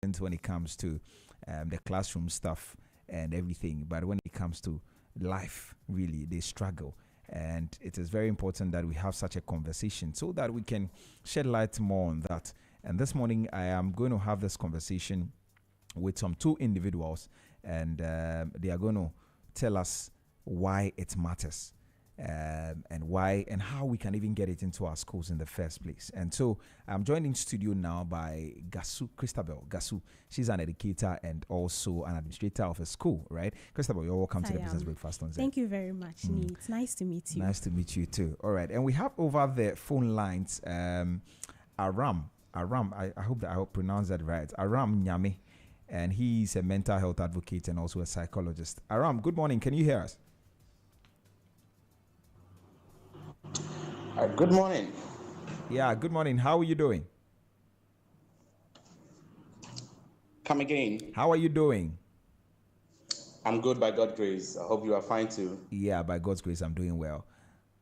intelligent when it comes to the classroom stuff and everything, but when it comes to life, really, they struggle. And it is very important that we have such a conversation so that we can shed light more on that. And this morning, I am going to have this conversation with some two individuals, and they are going to tell us why it matters. And why and how we can even get it into our schools in the first place. And so I'm joined in studio now by Gasu Christabel. Gasu, she's an educator and also an administrator of a school, right? Christabel, you're welcome to the Business Breakfast on Zen. Thank you very much, Nee. It's nice to meet you. Nice to meet you too. All right. And we have over the phone lines Aram, I hope that I pronounce that right. Aram Nyame. And he's a mental health advocate and also a psychologist. Aram, good morning. Can you hear us? Good morning. Yeah, good morning. How are you doing? Come again. How are you doing? I'm good by God's grace. I hope you are fine too. Yeah, by God's grace, I'm doing well.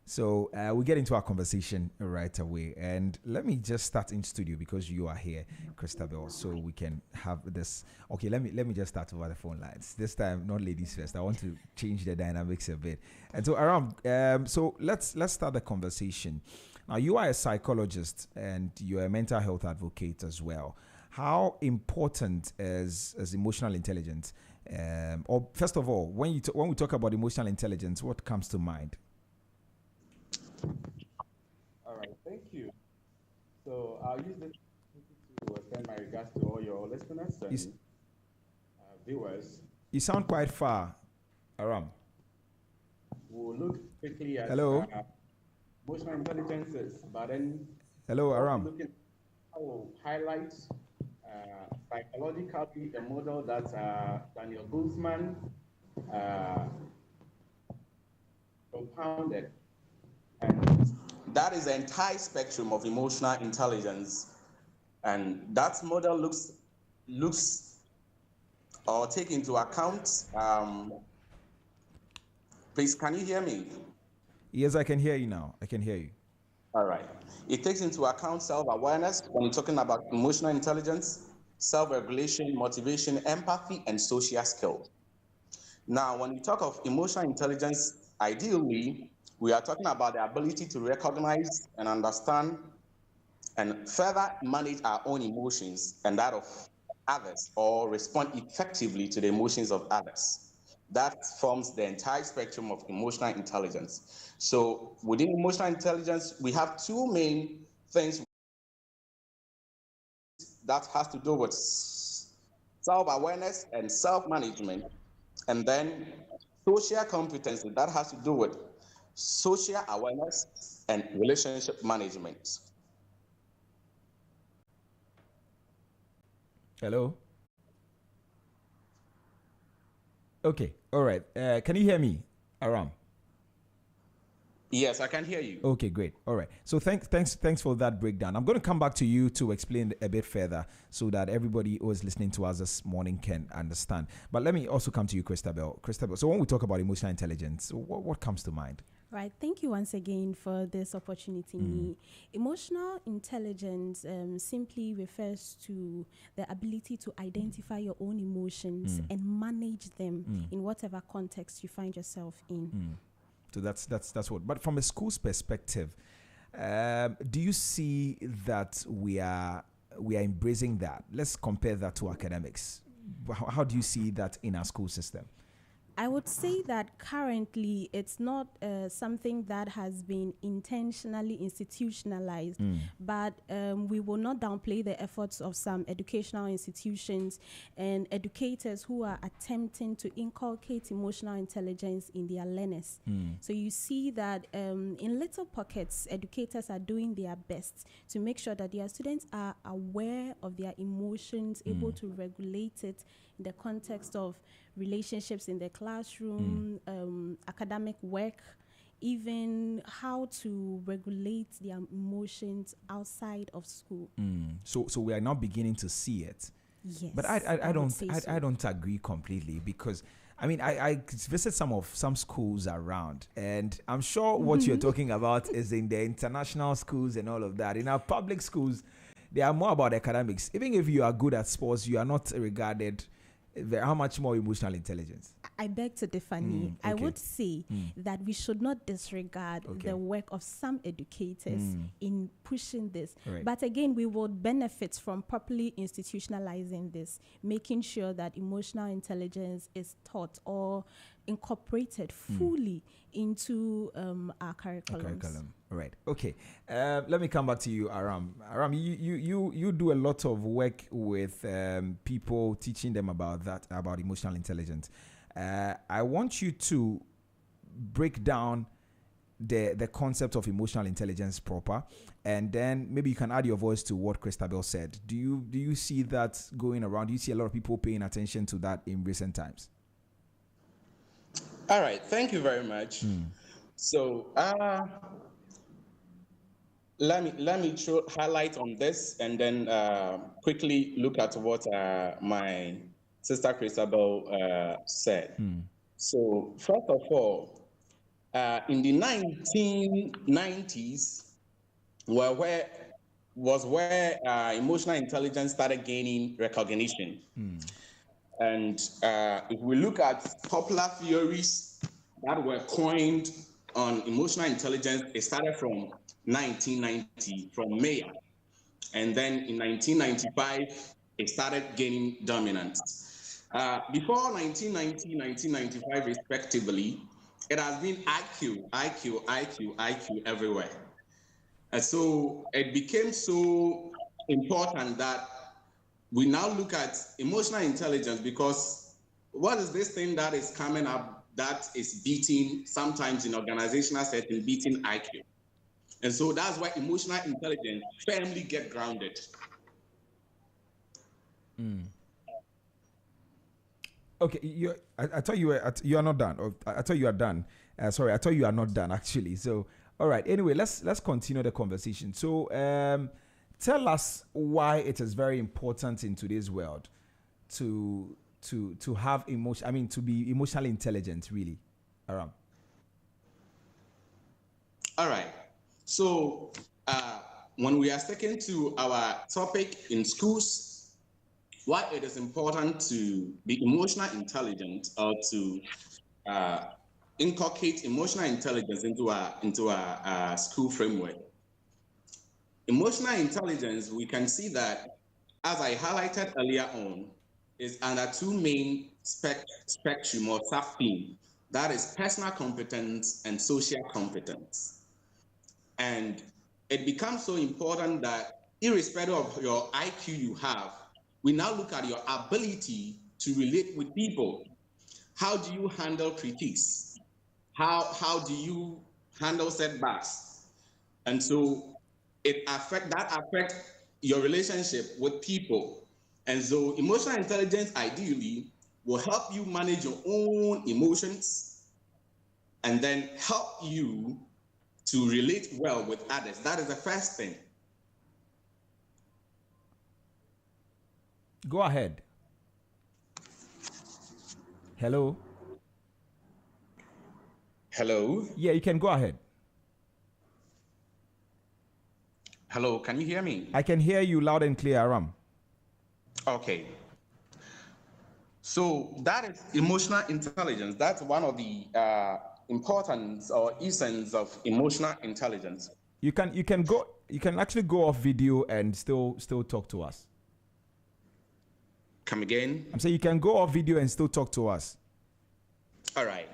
So we get into our conversation right away. And let me just start in studio because you are here, Christabel, so we can have this. Okay, let me just start over the phone lines. This time, not ladies first. I want to change the dynamics a bit. And so, Aram, so let's start the conversation. Now, you are a psychologist and you're a mental health advocate as well. How important is emotional intelligence? Or first of all, when we talk about emotional intelligence, what comes to mind? All right, thank you. So I'll use this to send my regards to all your listeners and viewers. You sound quite far, Aram. We'll look quickly at hello. Emotional intelligences, but then hello, Aram. I will highlight psychologically the model that Daniel Goleman propounded. And that is the entire spectrum of emotional intelligence. And that model looks or take into account, please, can you hear me? Yes, I can hear you now. I can hear you. All right. It takes into account self-awareness when you're talking about emotional intelligence, self-regulation, motivation, empathy, and social skills. Now, when you talk of emotional intelligence, ideally, we are talking about the ability to recognize and understand and further manage our own emotions and that of others, or respond effectively to the emotions of others. That forms the entire spectrum of emotional intelligence. So within emotional intelligence, we have two main things that has to do with self-awareness and self-management, and then social competency that has to do with social awareness and relationship management. Hello? Okay, all right. Can you hear me, Aram? Yes, I can hear you. Okay, great. All right. So thanks for that breakdown. I'm going to come back to you to explain a bit further so that everybody who is listening to us this morning can understand. But let me also come to you, Christabel. Christabel, so when we talk about emotional intelligence, what comes to mind? Right. Thank you once again for this opportunity. Emotional intelligence simply refers to the ability to identify your own emotions and manage them in whatever context you find yourself in. So that's what. But from a school's perspective, do you see that we are embracing that? Let's compare that to academics. How do you see that in our school system? I would say that currently it's not something that has been intentionally institutionalized, but we will not downplay the efforts of some educational institutions and educators who are attempting to inculcate emotional intelligence in their learners. So you see that in little pockets, educators are doing their best to make sure that their students are aware of their emotions, able to regulate it in the context of relationships in the classroom, academic work, even how to regulate their emotions outside of school. So we are now beginning to see it. Yes, but I don't agree completely, because I mean I visit some schools around, and I'm sure what you're talking about is in the international schools and all of that. In our public schools, they are more about academics. Even if you are good at sports, you are not regarded. How much more emotional intelligence? I beg to differ. I would say that we should not disregard the work of some educators in pushing this. Right. But again, we would benefit from properly institutionalizing this, making sure that emotional intelligence is taught or incorporated fully into our curriculum. Right. Okay. Let me come back to you, Aram. Aram, you do a lot of work with people, teaching them about emotional intelligence. I want you to break down the concept of emotional intelligence proper, and then maybe you can add your voice to what Christabel said. Do you see that going around? Do you see a lot of people paying attention to that in recent times? All right, thank you very much. So let me highlight on this, and then quickly look at what my sister Christabel said. So first of all, in the 1990s, where emotional intelligence started gaining recognition. And if we look at popular theories that were coined on emotional intelligence, it started from 1990, from Mayer. And then in 1995, it started gaining dominance. Before 1990, 1995 respectively, it has been IQ everywhere. And so it became so important that we now look at emotional intelligence, because what is this thing that is coming up that is beating, sometimes in organizational setting, beating IQ? And so that's why emotional intelligence firmly get grounded. Okay, I thought you are not done. Or I thought you are done. Sorry, I thought you are not done actually. So, all right. Anyway, let's continue the conversation. So, tell us why it is very important in today's world to have emotion. I mean, to be emotionally intelligent, really, Aram. All right. So, when we are sticking to our topic in schools, why it is important to be emotional intelligent, or to inculcate emotional intelligence into our school framework. Emotional intelligence, we can see that, as I highlighted earlier on, is under two main spectrum or sub-theme. That is personal competence and social competence. And it becomes so important that irrespective of your IQ you have, we now look at your ability to relate with people. How do you handle critiques? How do you handle setbacks? And so that affects your relationship with people. And so emotional intelligence ideally will help you manage your own emotions, and then help you to relate well with others. That is the first thing. Go ahead. Hello? Hello? Yeah, you can go ahead. Hello, can you hear me? I can hear you loud and clear, Aram. Okay. So that is emotional intelligence. That's one of the importance or essence of emotional intelligence. You can actually go off video and still talk to us. Come again? I'm saying you can go off video and still talk to us. All right.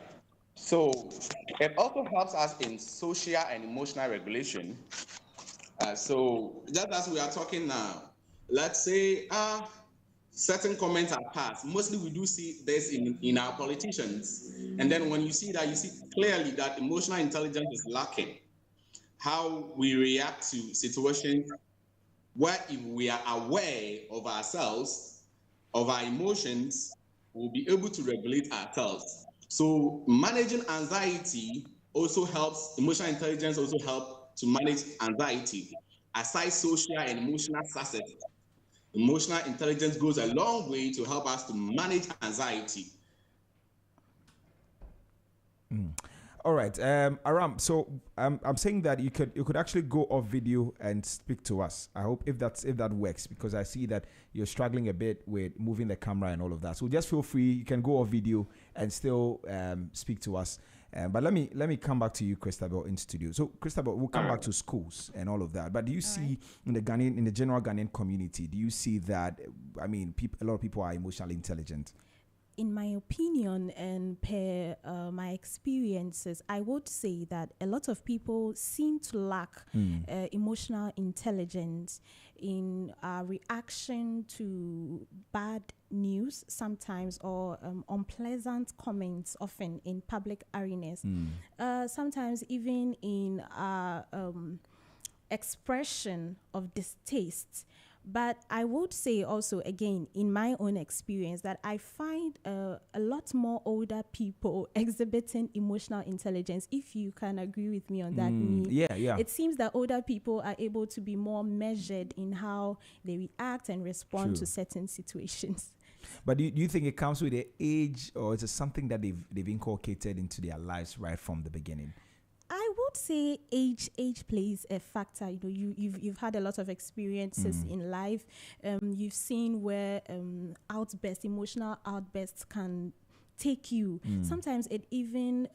So it also helps us in social and emotional regulation. So just as we are talking now, let's say certain comments are passed. Mostly we do see this in our politicians. And then when you see that, you see clearly that emotional intelligence is lacking. How we react to situations where, if we are aware of ourselves, of our emotions, we'll be able to regulate ourselves. So managing anxiety also helps, emotional intelligence also helps to manage anxiety. Aside social and emotional success, emotional intelligence goes a long way to help us to manage anxiety. All right, Aram. So I'm saying that you could actually go off video and speak to us. I hope if that works, because I see that you're struggling a bit with moving the camera and all of that. So just feel free. You can go off video and still speak to us. But let me come back to you, Christabel, in studio. So Christabel, we'll come back to schools and all of that. But do you see in the general Ghanaian community, do you see that? I mean, a lot of people are emotionally intelligent. In my opinion and per my experiences, I would say that a lot of people seem to lack emotional intelligence in reaction to bad news sometimes, or unpleasant comments often in public arenas. Sometimes even in expression of distaste. But I would say also, again, in my own experience, that I find a lot more older people exhibiting emotional intelligence, if you can agree with me on that. Yeah. It seems that older people are able to be more measured in how they react and respond to certain situations. But do you think it comes with the age, or is it something that they've inculcated into their lives right from the beginning? I would say age plays a factor. You've had a lot of experiences in life. You've seen where emotional outbursts can take you. Sometimes it even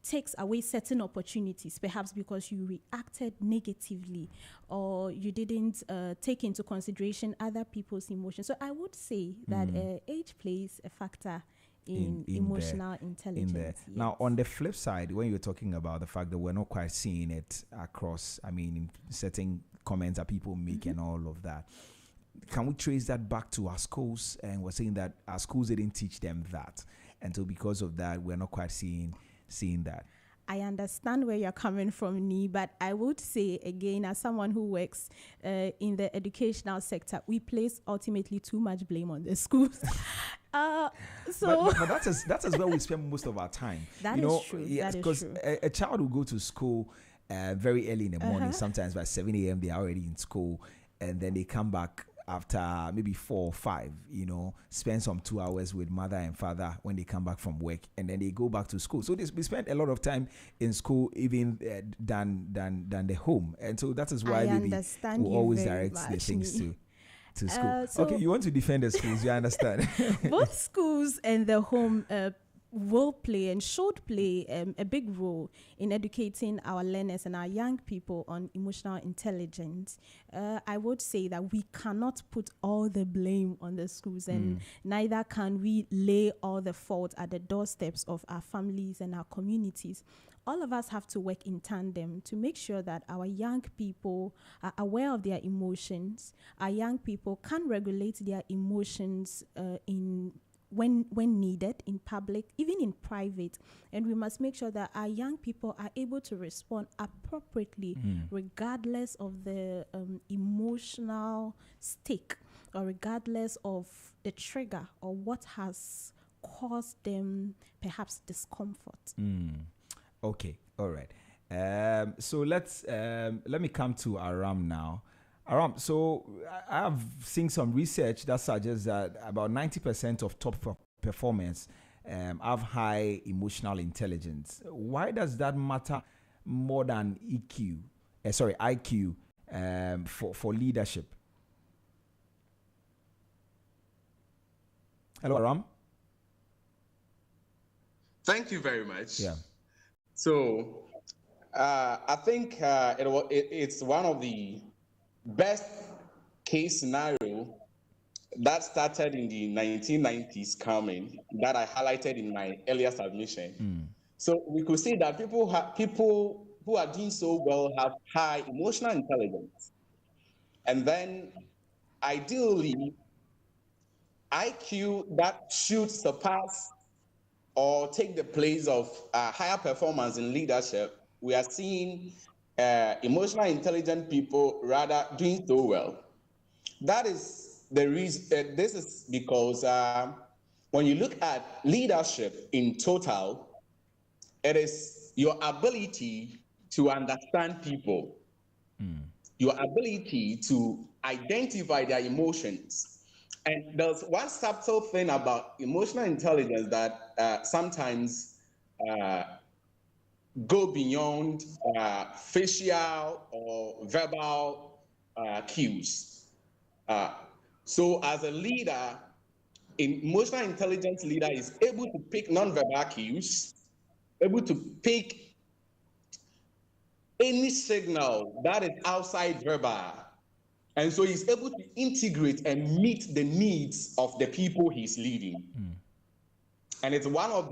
takes away certain opportunities, perhaps because you reacted negatively or you didn't take into consideration other people's emotions. So I would say that age plays a factor in emotional intelligence. Yes. Now, on the flip side, when you're talking about the fact that we're not quite seeing it across, I mean, in certain comments that people make and all of that, can we trace that back to our schools? And we're saying that our schools didn't teach them that, and so because of that, we're not quite seeing that. I understand where you're coming from, Nee, but I would say, again, as someone who works in the educational sector, we place ultimately too much blame on the schools. But that's as well we spend most of our time. That is true. Yes, because a child will go to school very early in the morning. Sometimes by 7 a.m. they are already in school, and then they come back after maybe 4 or 5, spend some 2 hours with mother and father when they come back from work, and then they go back to school. So we spend a lot of time in school, even than the home, and so that is why we always direct the things to school. Okay, you want to defend the schools, you understand? Both schools and the home will play and should play a big role in educating our learners and our young people on emotional intelligence. I would say that we cannot put all the blame on the schools, and neither can we lay all the fault at the doorsteps of our families and our communities. All of us have to work in tandem to make sure that our young people are aware of their emotions. Our young people can regulate their emotions when needed, in public, even in private. And we must make sure that our young people are able to respond appropriately, regardless of the emotional stake, or regardless of the trigger or what has caused them perhaps discomfort. Okay, all right. So let me come to Aram now. Aram, so I have seen some research that suggests that about 90% of top performers have high emotional intelligence. Why does that matter more than IQ for leadership? Hello, Aram. Thank you very much. Yeah. So I think it's one of the best case scenario that started in the 1990s coming, that I highlighted in my earlier submission. So we could see that people who are doing so well have high emotional intelligence. And then ideally, IQ that should surpass or take the place of higher performance in leadership, we are seeing emotional intelligent people rather doing so well. That is the reason. This is because when you look at leadership in total, it is your ability to understand people, your ability to identify their emotions. And there's one subtle thing about emotional intelligence that sometimes go beyond facial or verbal cues. So as a leader, emotional intelligence leader is able to pick non-verbal cues, able to pick any signal that is outside verbal. And so he's able to integrate and meet the needs of the people he's leading. And it's one of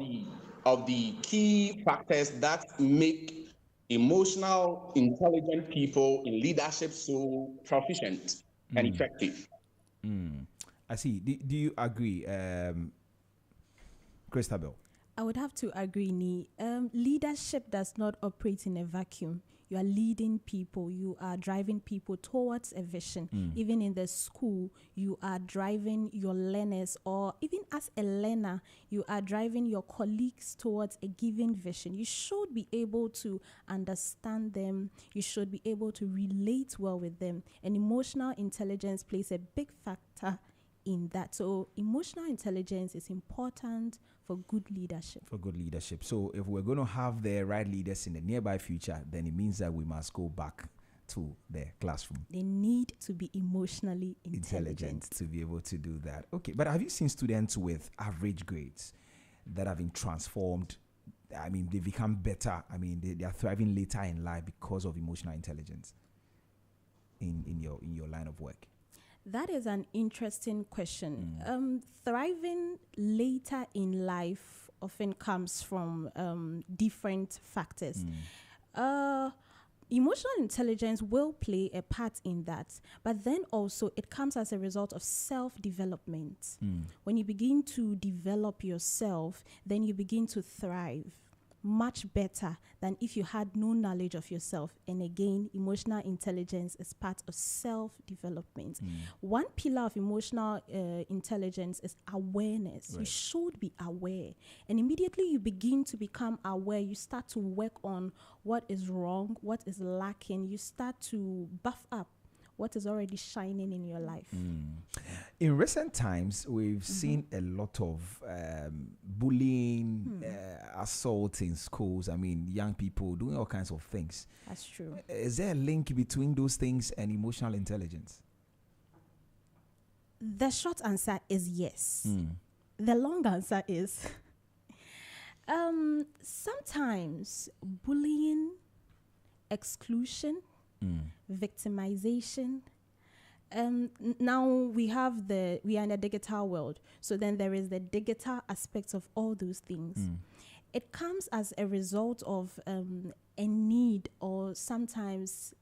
the key factors that make emotional intelligent people in leadership so proficient and effective. I see. Do you agree, Christabel? I would have to agree, Ni. Leadership does not operate in a vacuum. You are leading people. You are driving people towards a vision. Even in the school, you are driving your learners, or even as a learner, you are driving your colleagues towards a given vision. You should be able to understand them. You should be able to relate well with them. And emotional intelligence plays a big factor in that. So emotional intelligence is important for good leadership. For good leadership. So if we're going to have the right leaders in the nearby future, then it means that we must go back to the classroom. They need to be emotionally intelligent to be able to do that. Okay, but have you seen students with average grades that have been transformed? I mean, they become better. I mean, they are thriving later in life because of emotional intelligence in your line of work. That is an interesting question. Thriving later in life often comes from different factors. Emotional intelligence will play a part in that, but then also it comes as a result of self-development. When you begin to develop yourself, then you begin to thrive much better than if you had no knowledge of yourself. And again, emotional intelligence is part of self-development. One pillar of emotional intelligence is awareness. Right. You should be aware. And immediately you begin to become aware, you start to work on what is wrong, what is lacking. You start to buff up what is already shining in your life. In recent times, we've seen a lot of bullying, assault in schools. I mean, young people doing all kinds of things. That's true. Is there a link between those things and emotional intelligence? The short answer is yes. The long answer is sometimes bullying, exclusion, victimization. Now we are in a digital world, so then there is the digital aspects of all those things. It comes as a result of a need, or sometimes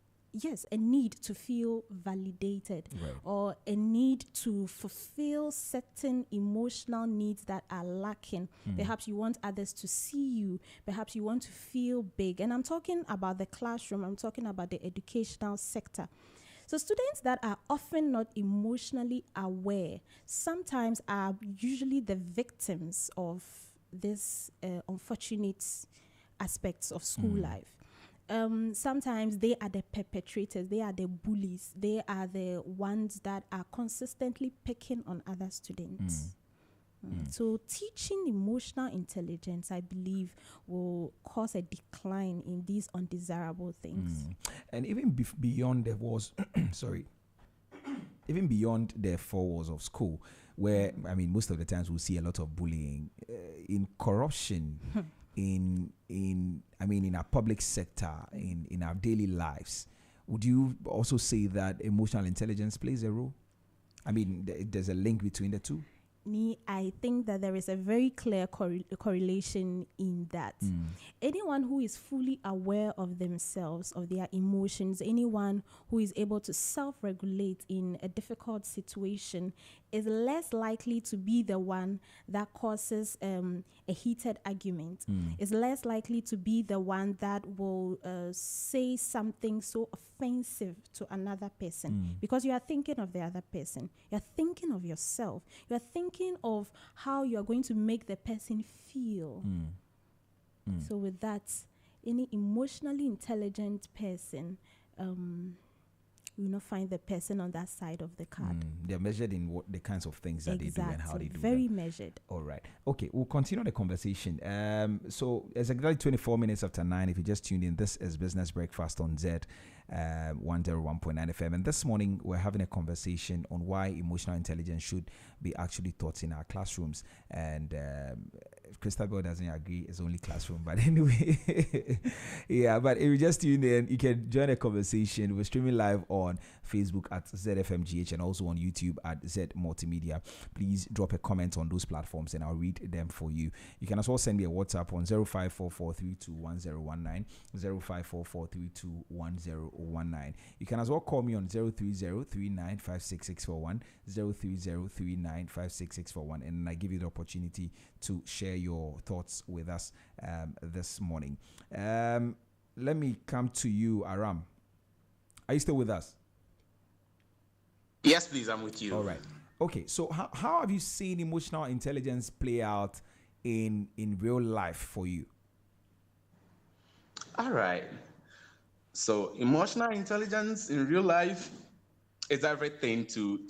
a need to feel validated, right, or a need to fulfill certain emotional needs that are lacking. Perhaps you want others to see you. Perhaps you want to feel big. And I'm talking about the classroom. I'm talking about the educational sector. So students that are often not emotionally aware sometimes are usually the victims of this unfortunate aspects of school life. Sometimes they are the perpetrators, they are the bullies, they are the ones that are consistently picking on other students. So teaching emotional intelligence, I believe, will cause a decline in these undesirable things. And even beyond the walls, even beyond the four walls of school, where, I mean, most of the times we'll see a lot of bullying, in corruption, in our public sector, in our daily lives. Would you also say that emotional intelligence plays a role? I mean, there's a link between the two? I think that there is a very clear correlation in that. Anyone who is fully aware of themselves, of their emotions, anyone who is able to self-regulate in a difficult situation is less likely to be the one that causes a heated argument. Is less likely to be the one that will say something so offensive to another person, because you are thinking of the other person. You are thinking of yourself. You are thinking of how you are going to make the person feel. So with that, any emotionally intelligent person you will not find the person on that side of the card. They're measured in what the kinds of things that they do and how they do very them. measured. All right. Okay, we'll continue the conversation. So it's exactly 24 minutes after 9. If you just tuned in, this is Business Breakfast on Z 101.9 FM. And this morning, we're having a conversation on why emotional intelligence should be actually taught in our classrooms. And Christabel doesn't agree, it's only classroom. But anyway, yeah, but if you just tuned in, you can join the conversation. We're streaming live on Facebook at ZFMGH and also on YouTube at Z Multimedia. Please drop a comment on those platforms and I'll read them for you. You can as well send me a WhatsApp on 0544321019, 0544321019. You can as well call me on 030395661, 030395661, and I give you the opportunity to share your thoughts with us this morning. Let me come to you, Aram. Are you still with us? Yes, please, I'm with you. All right. Okay, so how have you seen emotional intelligence play out in real life for you? All right. So emotional intelligence in real life is everything to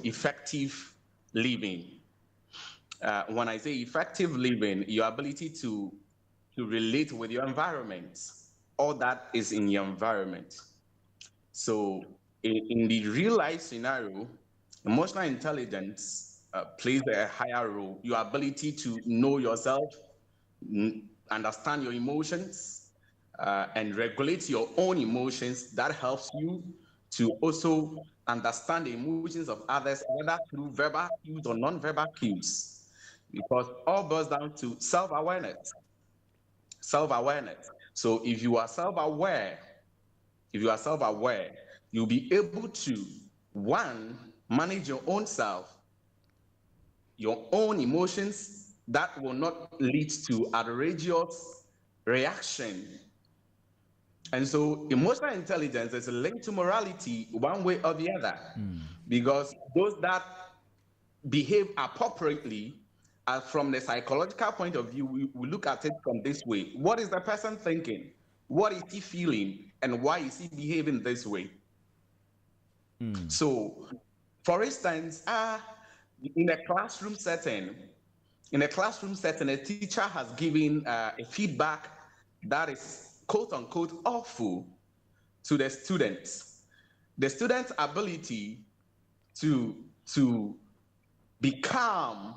effective living. When I say effective living, your ability to relate with your environment, all that is in your environment. So in the real life scenario, emotional intelligence plays a higher role. Your ability to know yourself, understand your emotions, and regulate your own emotions, that helps you to also understand the emotions of others, whether through verbal cues or non-verbal cues, because all boils down to self-awareness. Self-awareness. So if you are self-aware, you'll be able to, one, manage your own self, your own emotions that will not lead to outrageous reaction. And so emotional intelligence is linked to morality one way or the other, because those that behave appropriately, from the psychological point of view, we look at it from this way. What is the person thinking? What is he feeling? And why is he behaving this way? So, for instance, in a classroom setting, a teacher has given a feedback that is quote unquote awful to the students. The student's ability to be calm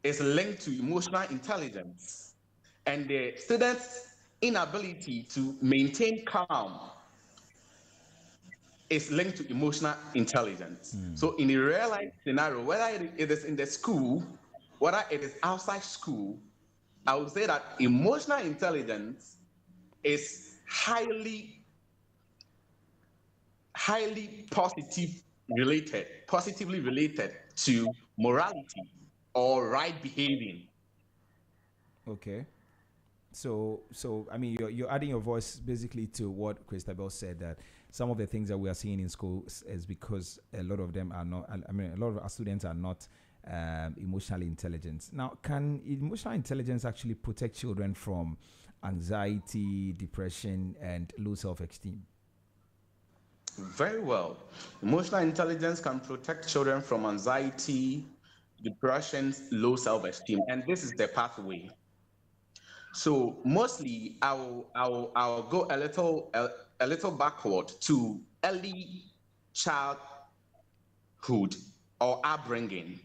is linked to emotional intelligence, and the student's inability to maintain calm is linked to emotional intelligence. So in a real life scenario, whether it is in the school, whether it is outside school, I would say that emotional intelligence is highly positively related to morality or right behaving. Okay. So I mean, you're adding your voice basically to what Christabel said, that some of the things that we are seeing in schools is because a lot of them are not. I mean, a lot of our students are not emotionally intelligent. Now, can emotional intelligence actually protect children from anxiety, depression, and low self-esteem? Very well. Emotional intelligence can protect children from anxiety, depression, low self-esteem, and this is the pathway. So mostly, I'll go a little backward to early childhood or upbringing.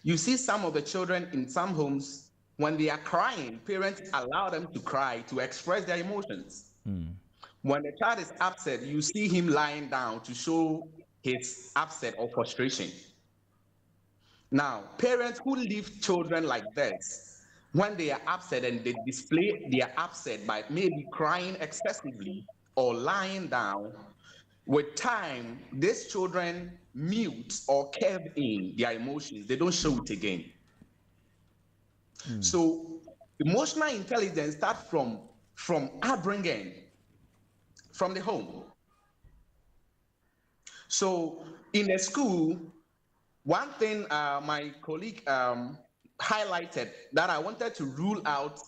You see some of the children in some homes, when they are crying, parents allow them to cry to express their emotions. When the child is upset, you see him lying down to show his upset or frustration. Now, parents who leave children like this, when they are upset and they display their upset by maybe crying excessively or lying down, with time, these children mute or curb in their emotions. They don't show it again. So emotional intelligence starts from upbringing, from the home. So in a school, one thing my colleague highlighted that I wanted to rule out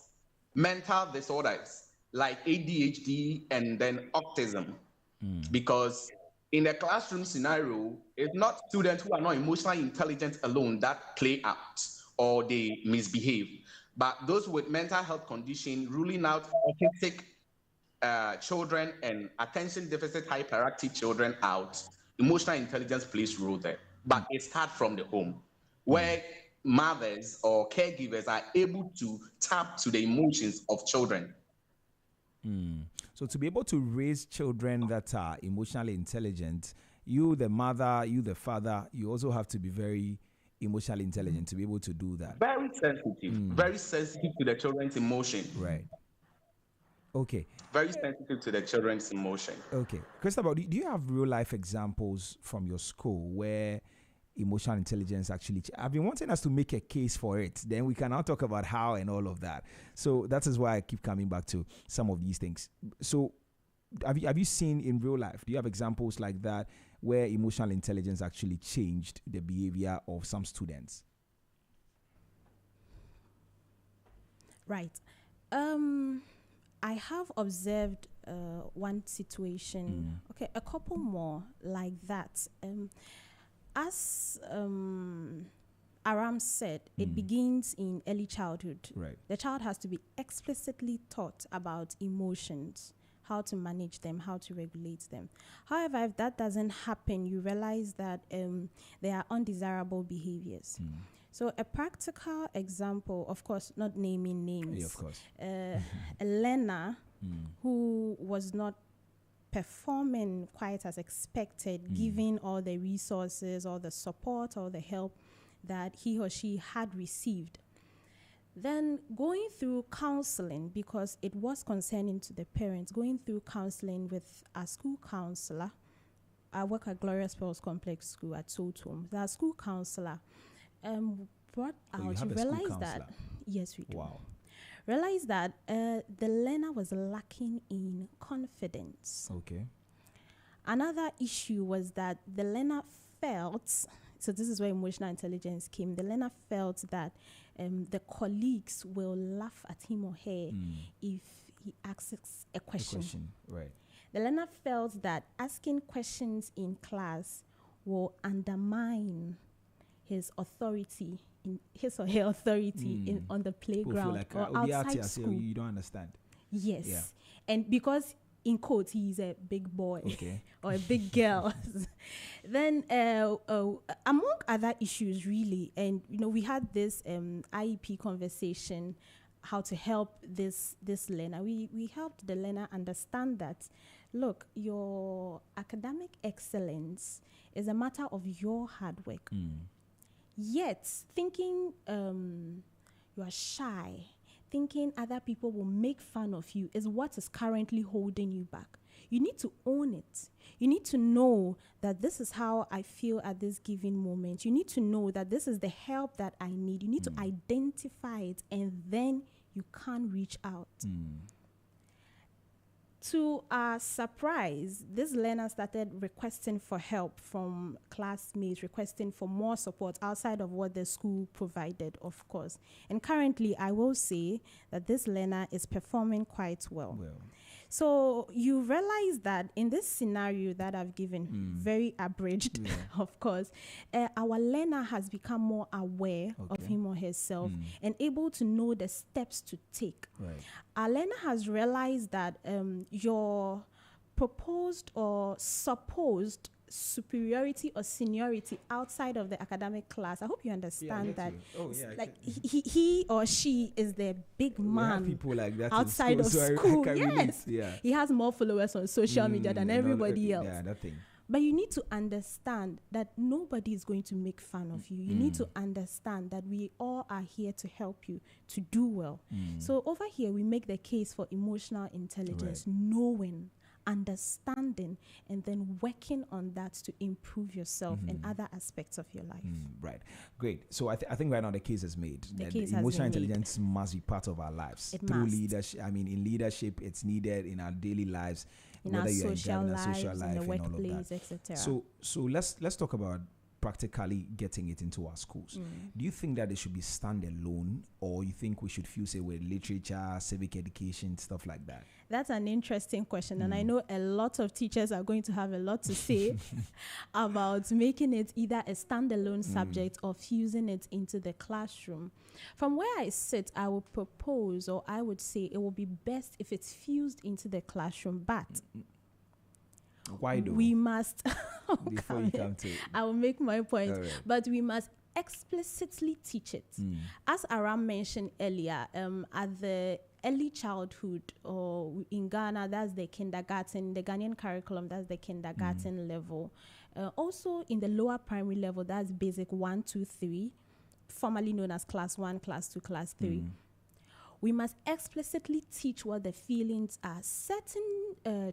mental disorders like ADHD and then autism. Because in the classroom scenario, it's not students who are not emotionally intelligent alone that play out or they misbehave, but those with mental health condition, ruling out autistic children and attention deficit hyperactive children out. Emotional intelligence plays a role there, but it starts from the home, where mothers or caregivers are able to tap to the emotions of children. So to be able to raise children that are emotionally intelligent, you, the mother, you, the father, you also have to be very emotionally intelligent to be able to do that. Very sensitive to the children's emotion. Right. Okay. Very sensitive to the children's emotion. Okay. Christabel, do you have real life examples from your school where emotional intelligence actually I've been wanting us to make a case for it, then we can now talk about how and all of that. So that is why I keep coming back to some of these things. So have you seen in real life, do you have examples like that where emotional intelligence actually changed the behavior of some students? Right. I have observed one situation, okay, a couple more like that. As Aram said, it begins in early childhood. Right. The child has to be explicitly taught about emotions, how to manage them, how to regulate them. However, if that doesn't happen, you realize that there are undesirable behaviors. So a practical example, of course, not naming names. Yeah, of course. A learner who was not performing quite as expected, given all the resources, all the support, all the help that he or she had received. Then going through counseling, because it was concerning to the parents, going through counseling with a school counselor. I work at Glorious Pearls Complex School at Sotum. The school counselor brought out to realize that, yes, we do. Wow. Realize that the learner was lacking in confidence. Okay. Another issue was that the learner felt, so this is where emotional intelligence came, the learner felt that the colleagues will laugh at him or her if he asks a question. Right. The learner felt that asking questions in class will undermine his authority, in his or her authority on the playground like, or outside school. You don't understand. Yes. Yeah. And because in quotes he is a big boy Okay. or a big girl, then among other issues really, and we had this IEP conversation, how to help this learner. We helped the learner understand that, look, your academic excellence is a matter of your hard work. Yet, thinking you are shy, thinking other people will make fun of you is what is currently holding you back. You need to own it. You need to know that this is how I feel at this given moment. You need to know that this is the help that I need. You need to identify it, and then you can reach out. To our surprise, this learner started requesting for help from classmates, requesting for more support outside of what the school provided, of course. And currently, I will say that this learner is performing quite well. So you realize that in this scenario that I've given, very abridged, of course, our learner has become more aware of him or herself and able to know the steps to take. Right. Our learner has realized that your proposed or supposed superiority or seniority outside of the academic class, I hope you understand that. Like he or she is the big man. People like that outside school, of so school. I Yes, he has more followers on social media than everybody else. Yeah, that thing. But you need to understand that nobody is going to make fun of you. You need to understand that we all are here to help you to do well. So over here, we make the case for emotional intelligence, knowing, understanding, and then working on that to improve yourself and other aspects of your life. Right. Great. So I think right now the case is made. The that case has emotional been intelligence must be part of our lives. It Through must. leadership. I mean, in leadership, it's needed in our daily lives. In our whether you're social in lives, social life, in the and all of workplace, that. etc. So let's talk about practically getting it into our schools. Do you think that it should be standalone, or you think we should fuse it with literature, civic education, stuff like that? That's an interesting question, and I know a lot of teachers are going to have a lot to say about making it either a standalone subject or fusing it into the classroom. From where I sit, I would propose, or I would say it will be best if it's fused into the classroom, but why do we must before you come to it? I will make my point. All right. But we must explicitly teach it. As Aram mentioned earlier, at the early childhood, or in Ghana, that's the kindergarten, the Ghanaian curriculum, that's the kindergarten level. Also in the lower primary level, that's basic 1, 2, 3, formerly known as class 1, class 2, class 3. We must explicitly teach what the feelings are. Certain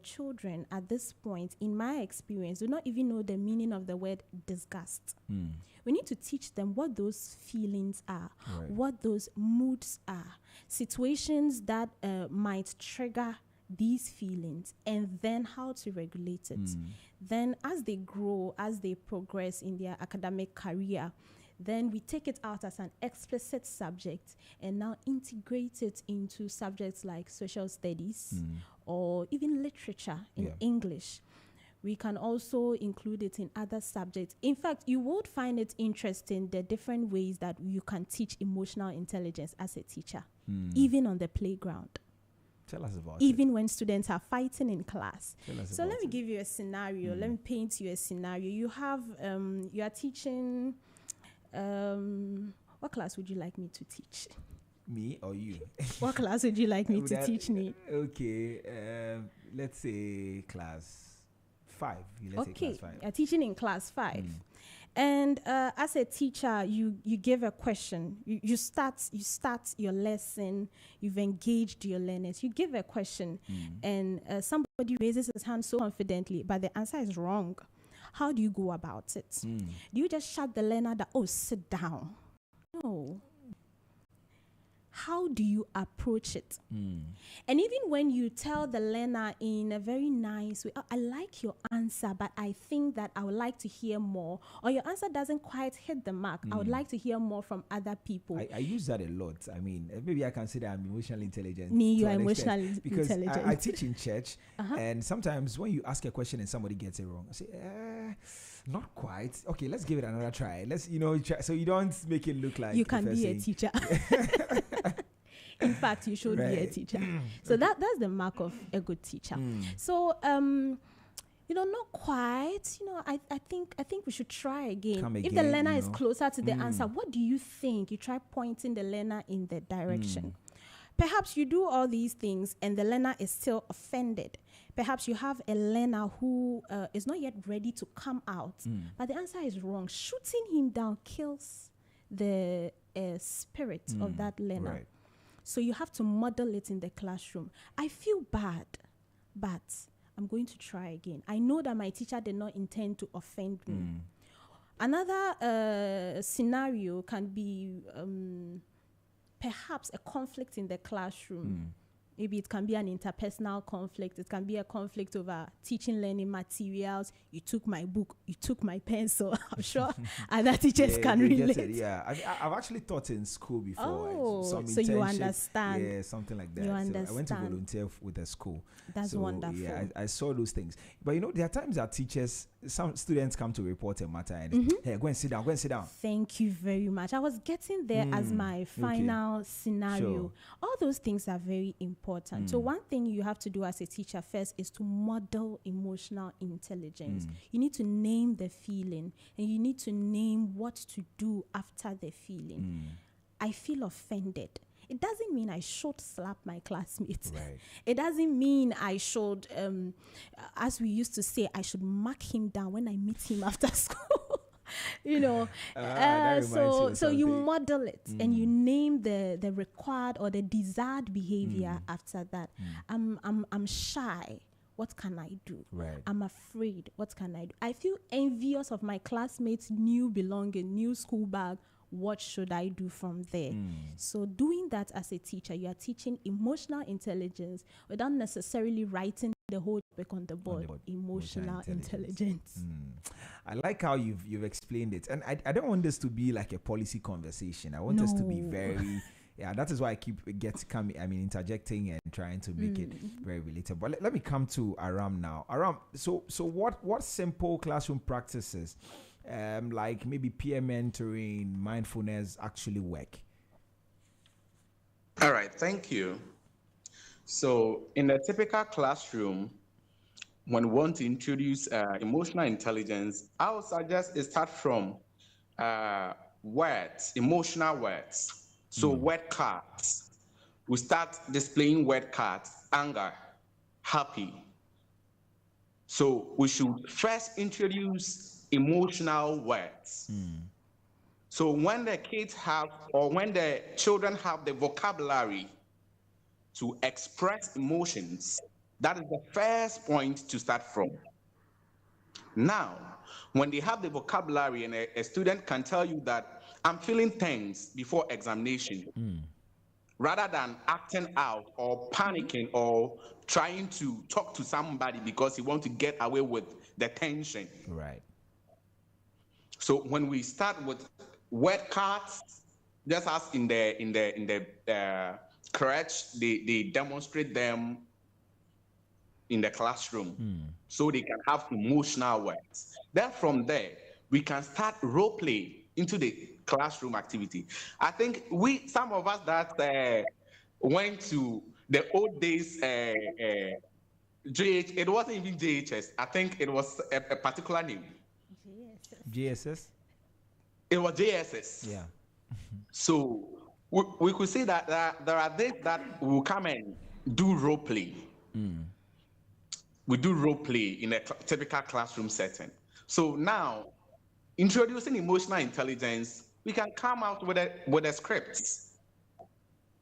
children at this point, in my experience, do not even know the meaning of the word disgust. We need to teach them what those feelings are, what those moods are, situations that might trigger these feelings, and then how to regulate it. Then as they grow, as they progress in their academic career, then we take it out as an explicit subject and now integrate it into subjects like social studies or even literature in English. We can also include it in other subjects. In fact, you would find it interesting the different ways that you can teach emotional intelligence as a teacher, even on the playground. Tell us about even when students are fighting in class. So let me give you a scenario. Let me paint you a scenario. You have, you are teaching, what class would you like me to teach? Me or you? What class would you like me to teach me? Okay, let's say class 5. Let's say class 5. You're teaching in class 5. And as a teacher, you give a question. You start your lesson. You've engaged your learners. You give a question, and somebody raises his hand so confidently, but the answer is wrong. How do you go about it? Do you just shut the learner down? Oh, sit down. No. How do you approach it? And even when you tell the learner in a very nice way, oh, I like your answer, but I think that I would like to hear more, or your answer doesn't quite hit the mark, I would like to hear more from other people. I use that a lot. I mean, maybe I can say that I'm emotionally intelligent. Me, you are emotionally because intelligent. I teach in church, and sometimes when you ask a question and somebody gets it wrong, I say, not quite. Okay, let's give it another try. Let's, try, so you don't make it look like you can be a teacher. In fact, you should be a teacher. So that's the mark of a good teacher. So, not quite. I think we should try again. If the learner is closer to the answer, what do you think? You try pointing the learner in the direction. Perhaps you do all these things and the learner is still offended. Perhaps you have a learner who is not yet ready to come out, but the answer is wrong. Shooting him down kills the spirit of that learner. Right. So you have to model it in the classroom. I feel bad, but I'm going to try again. I know that my teacher did not intend to offend me. Another scenario can be perhaps a conflict in the classroom. Maybe it can be an interpersonal conflict. It can be a conflict over teaching, learning materials. You took my book. You took my pencil. I'm sure other teachers can relate. Yeah, I've actually taught in school before. Oh, so you understand. Yeah, something like that. You understand. So I went to volunteer with a school. That's wonderful. Yeah, I saw those things. But there are times that some students come to report a matter and hey, go and sit down. Thank you very much. I was getting there as my final scenario. Sure. All those things are very important. So one thing you have to do as a teacher first is to model emotional intelligence. You need to name the feeling and you need to name what to do after the feeling. I feel offended. It doesn't mean I should slap my classmates. Right. It doesn't mean I should, as we used to say, I should mark him down when I meet him after school. So you model it and you name the required or the desired behavior after that. I'm shy. What can I do? Right. I'm afraid. What can I do? I feel envious of my classmates' new belonging, new school bag. What should I do from there? So doing that as a teacher, you are teaching emotional intelligence without necessarily writing the whole topic on the board, emotional intelligence. I like how you've explained it, and I don't want this to be like a policy conversation. I want us to be very that is why I keep interjecting and trying to make it very relatable. But let me come to Aram now. Aram, so what simple classroom practices like maybe peer mentoring, mindfulness actually work? All right, thank you. So in a typical classroom, when we want to introduce emotional intelligence, I would suggest it start from words, emotional words. So word cards. We start displaying word cards, anger, happy. So we should first introduce emotional words. So when the kids have, or when the children have the vocabulary to express emotions, that is the first point to start from. Now, when they have the vocabulary and a student can tell you that I'm feeling tense before examination, rather than acting out or panicking or trying to talk to somebody because he wants to get away with the tension. Right. So when we start with word cards, just as in the crèche, they demonstrate them in the classroom, so they can have emotional words. Then from there, we can start role play into the classroom activity. I think some of us that went to the old days, it wasn't even JHS. I think it was a particular name. JSS? It was JSS. Yeah. So we could say that there are days that will come and do role play. We do role play in a typical classroom setting. So now, introducing emotional intelligence, we can come out with a script.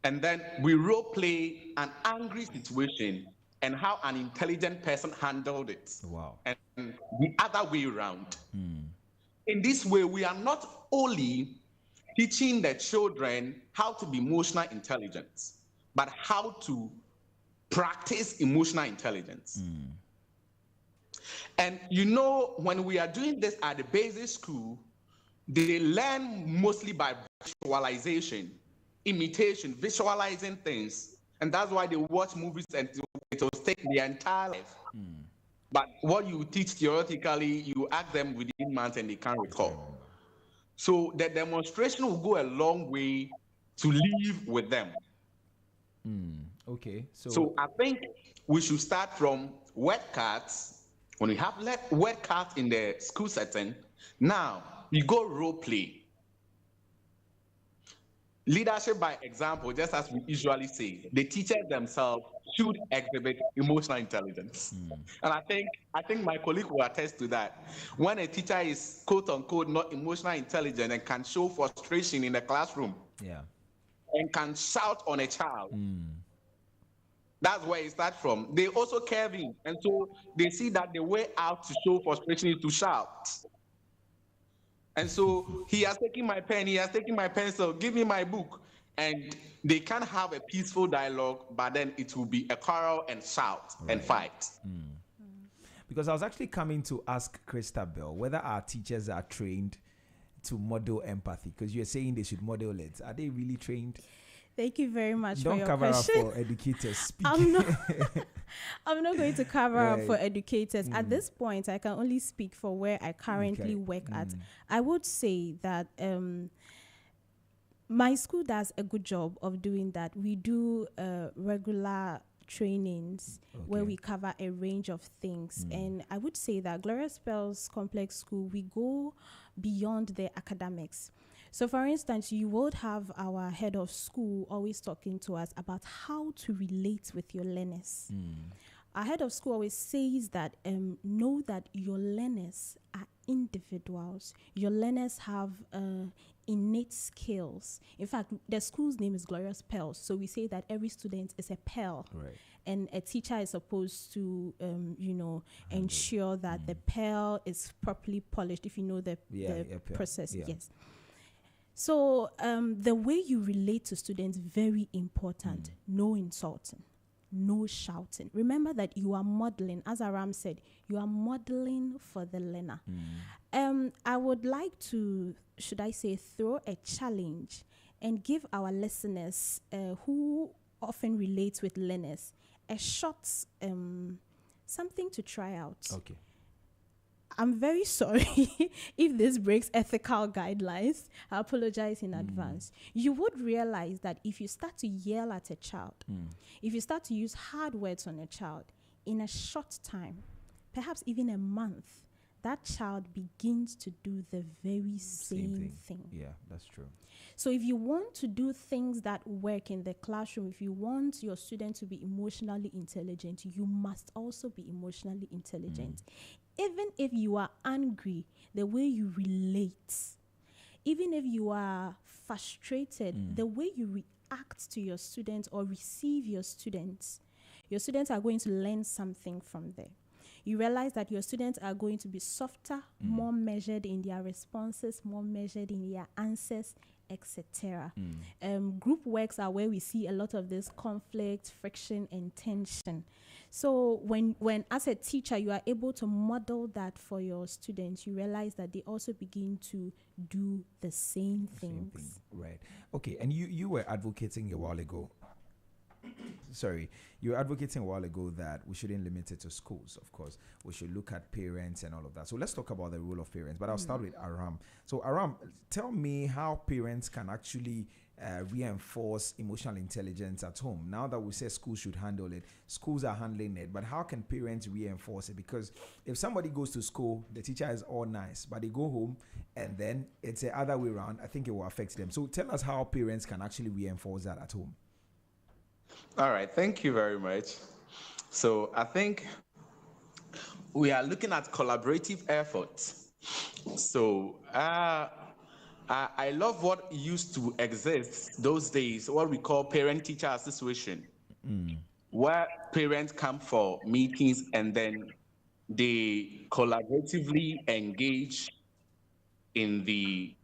And then we role play an angry situation and how an intelligent person handled it. Wow. And the other way around. In this way, we are not only teaching the children how to be emotional intelligent, but how to practice emotional intelligence. And when we are doing this at the basic school, they learn mostly by visualization, imitation, visualizing things. And that's why they watch movies and it will take their entire life. But what you teach theoretically, you ask them within months and they can't recall. So the demonstration will go a long way to live with them. Okay. So I think we should start from word cards. When we have word cards in the school setting, now you go role play. Leadership by example, just as we usually say, the teachers themselves should exhibit emotional intelligence. And I think my colleague will attest to that. When a teacher is quote unquote not emotional intelligent and can show frustration in the classroom, and can shout on a child, that's where it starts from. They also curve in, and so they see that the way out to show frustration is to shout. And so he has taken my pen, he has taken my pencil, give me my book. And they can have a peaceful dialogue, but then it will be a quarrel and shout and fight. Because I was actually coming to ask Christabel whether our teachers are trained to model empathy, because you're saying they should model it. Are they really trained? Thank you very much for your question. Don't cover up for educators. Speak. I'm not going to cover up for educators. At this point, I can only speak for where I currently work at. I would say that my school does a good job of doing that. We do regular trainings where we cover a range of things. And I would say that Glorious Pearls Complex School, we go beyond the academics. So, for instance, you would have our head of school always talking to us about how to relate with your learners. Our head of school always says that know that your learners are individuals. Your learners have innate skills. In fact, the school's name is Glorious Pearls. So we say that every student is a pearl. Right. And a teacher is supposed to, ensure that the pearl is properly polished, if you know the process. Yeah. Yes. So the way you relate to students, very important. No insulting. no shouting. Remember that you are modeling, as Aram said, you are modeling for the learner. I would like to, should I say, throw a challenge and give our listeners who often relate with learners a short something to try out. Okay. I'm very sorry if this breaks ethical guidelines. I apologize in advance. You would realize that if you start to yell at a child, if you start to use hard words on a child, in a short time, perhaps even a month, that child begins to do the very same thing. Yeah, that's true. So if you want to do things that work in the classroom, if you want your student to be emotionally intelligent, you must also be emotionally intelligent. Even if you are angry, the way you relate, even if you are frustrated, the way you react to your students or receive your students are going to learn something from there. You realize that your students are going to be softer, more measured in their responses, more measured in their answers, etc. Group works are where we see a lot of this conflict, friction, and tension. So when as a teacher, you are able to model that for your students, you realize that they also begin to do the same things. Right. Okay. And you were advocating a while ago. You were advocating a while ago that we shouldn't limit it to schools. Of course, we should look at parents and all of that. So let's talk about the role of parents. But I'll start with Aram. So Aram, tell me how parents can actually reinforce emotional intelligence at home. Now that we say schools should handle it, schools are handling it, but how can parents reinforce it? Because if somebody goes to school, the teacher is all nice, but they go home and then it's the other way around, I think it will affect them. So tell us how parents can actually reinforce that at home. All right, thank you very much. So I think we are looking at collaborative efforts. So I love what used to exist those days, what we call parent-teacher association, where parents come for meetings and then they collaboratively engage in the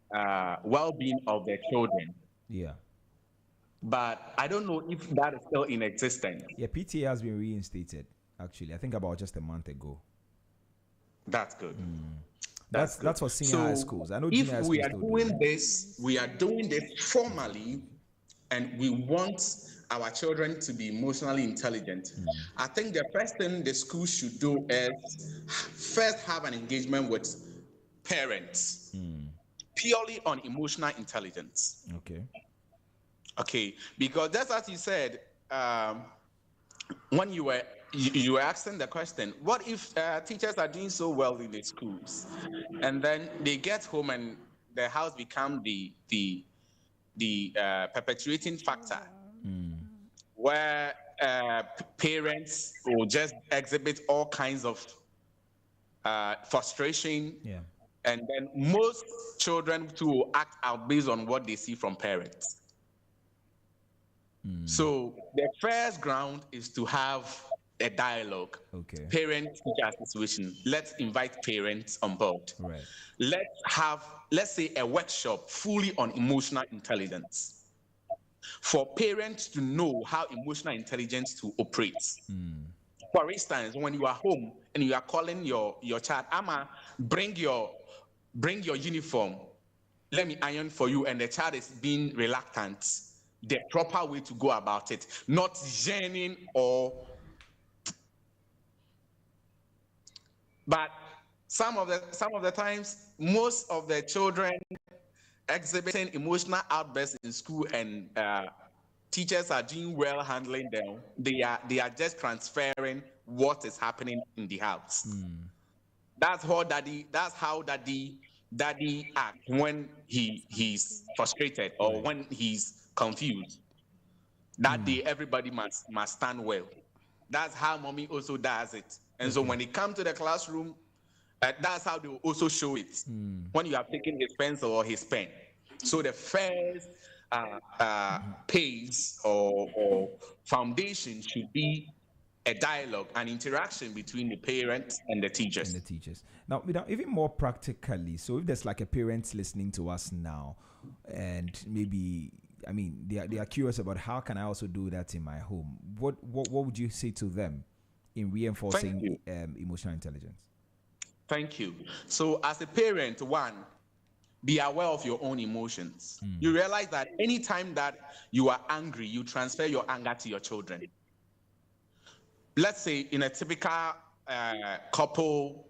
well-being of their children. Yeah. But I don't know if that is still in existence. Yeah, PTA has been reinstated, actually. I think about just a month ago. That's good. That's for senior high schools. I know if junior high we schools are still doing this, we are doing this formally, and we want our children to be emotionally intelligent. I think the first thing the school should do is first have an engagement with parents, purely on emotional intelligence. Okay, because just as you said, when you were asking the question, what if teachers are doing so well in the schools, and then they get home and the house becomes the perpetuating factor, where parents will just exhibit all kinds of frustration, and then most children too will act out based on what they see from parents. So the first ground is to have a dialogue. Parent-teacher association. Let's invite parents on board. Let's say a workshop fully on emotional intelligence for parents to know how emotional intelligence to operate. For instance, when you are home and you are calling your child, Ama, bring your uniform, let me iron for you, and the child is being reluctant, the proper way to go about it, not yearning or. But some of the times, most of the children exhibiting emotional outbursts in school, and teachers are doing well handling them. They are just transferring what is happening in the house. That's how daddy acts when he's frustrated or when he's confused. That day, everybody must stand well. That's how mommy also does it. And so when they come to the classroom, that's how they will also show it. When you have taken his pencil or his pen. So the first page or foundation should be a dialogue, an interaction between the parents and the teachers. Now, even more practically, so if there's like a parent listening to us now, and maybe I mean, they are curious about how can I also do that in my home. What would you say to them in reinforcing emotional intelligence? Thank you. So as a parent, one, be aware of your own emotions. You realize that anytime that you are angry, you transfer your anger to your children. Let's say in a typical couple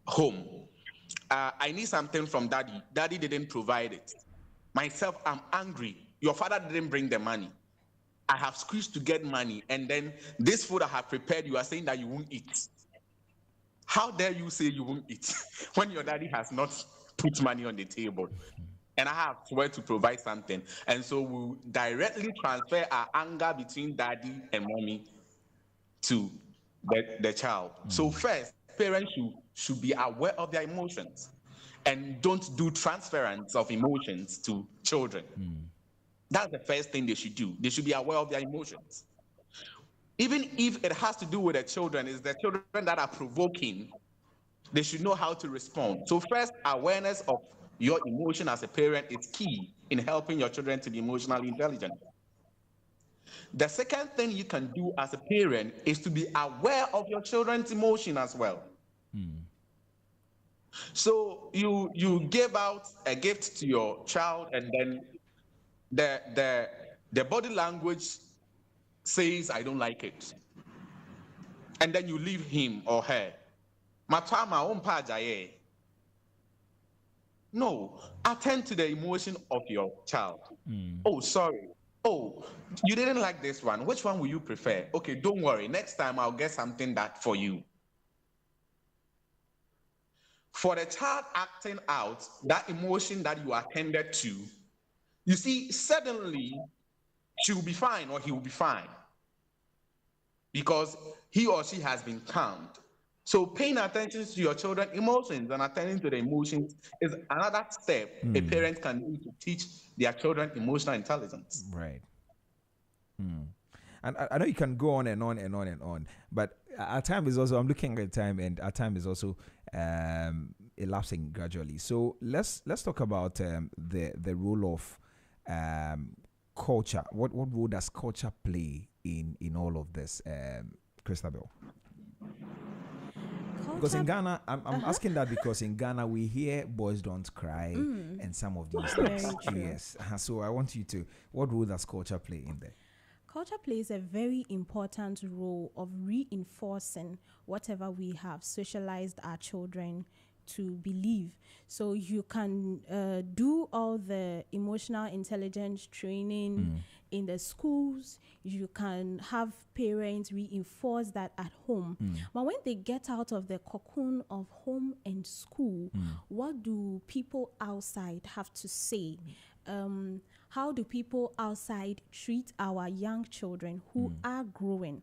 home, I need something from daddy. Daddy didn't provide it. Myself, I'm angry. Your father didn't bring the money. I have squeezed to get money, and then this food I have prepared, you are saying that you won't eat. How dare you say you won't eat when your daddy has not put money on the table? And I have swear to provide something. And so we'll directly transfer our anger between daddy and mommy to the child. So first, parents should be aware of their emotions and don't do transference of emotions to children. That's the first thing they should do. They should be aware of their emotions. Even if it has to do with the children, it's the children that are provoking, they should know how to respond. So first, awareness of your emotion as a parent is key in helping your children to be emotionally intelligent. The second thing you can do as a parent is to be aware of your children's emotion as well. So you give out a gift to your child, and then the body language says, I don't like it. And then you leave him or her. No, attend to the emotion of your child. Oh, sorry. Oh, you didn't like this one. Which one will you prefer? Okay, don't worry. Next time I'll get something that for you. For the child acting out that emotion that you attended to, you see, suddenly she will be fine or he will be fine because he or she has been calmed. So paying attention to your children's emotions and attending to the emotions is another step a parent can do to teach their children emotional intelligence. Right. And I know you can go on and on and on and on, but our time is also, I'm looking at time, and our time is also elapsing gradually. So let's talk about the role of culture. What role does culture play in all of this, Christabel? Because in Ghana, I'm asking that because in Ghana we hear boys don't cry and some of these things. Yes. So I want you to, what role does culture play in there? Culture plays a very important role of reinforcing whatever we have socialized our children to believe. So you can do all the emotional intelligence training in the schools. You can have parents reinforce that at home. But when they get out of the cocoon of home and school, what do people outside have to say? How do people outside treat our young children who are growing?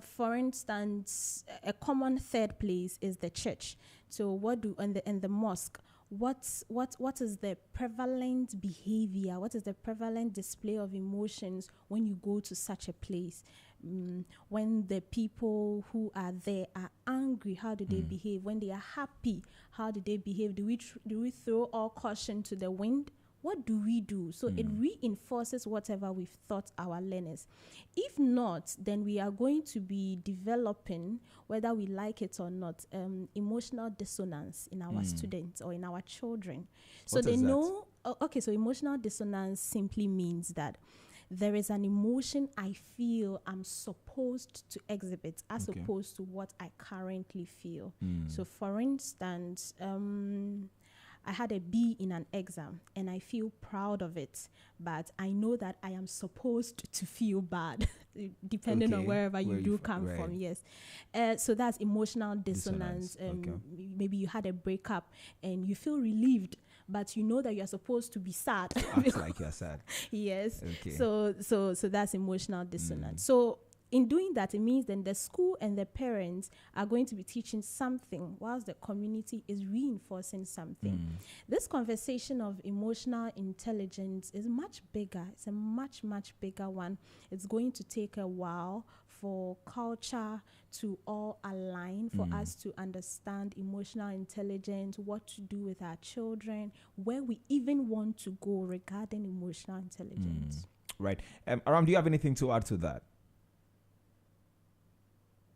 For instance, a common third place is the church. So what do and the mosque? What is the prevalent behavior? What is the prevalent display of emotions when you go to such a place? When the people who are there are angry, how do they behave? When they are happy, how do they behave? Do we throw all caution to the wind? What do we do? So it reinforces whatever we've taught our learners. If not, then we are going to be developing, whether we like it or not, emotional dissonance in our students or in our children. So What they is that? know, so emotional dissonance simply means that there is an emotion I feel I'm supposed to exhibit as opposed to what I currently feel. So for instance, I had a B in an exam and I feel proud of it, but I know that I am supposed to feel bad, depending on wherever you do come from. Yes. So that's emotional dissonance. Maybe you had a breakup and you feel relieved, but you know that you're supposed to be sad. Act like you're sad. Yes. Okay. So that's emotional dissonance. So in doing that, it means then the school and the parents are going to be teaching something whilst the community is reinforcing something. This conversation of emotional intelligence is much bigger. It's a much, much bigger one. It's going to take a while for culture to all align, for us to understand emotional intelligence, what to do with our children, where we even want to go regarding emotional intelligence. Right. Aram, do you have anything to add to that?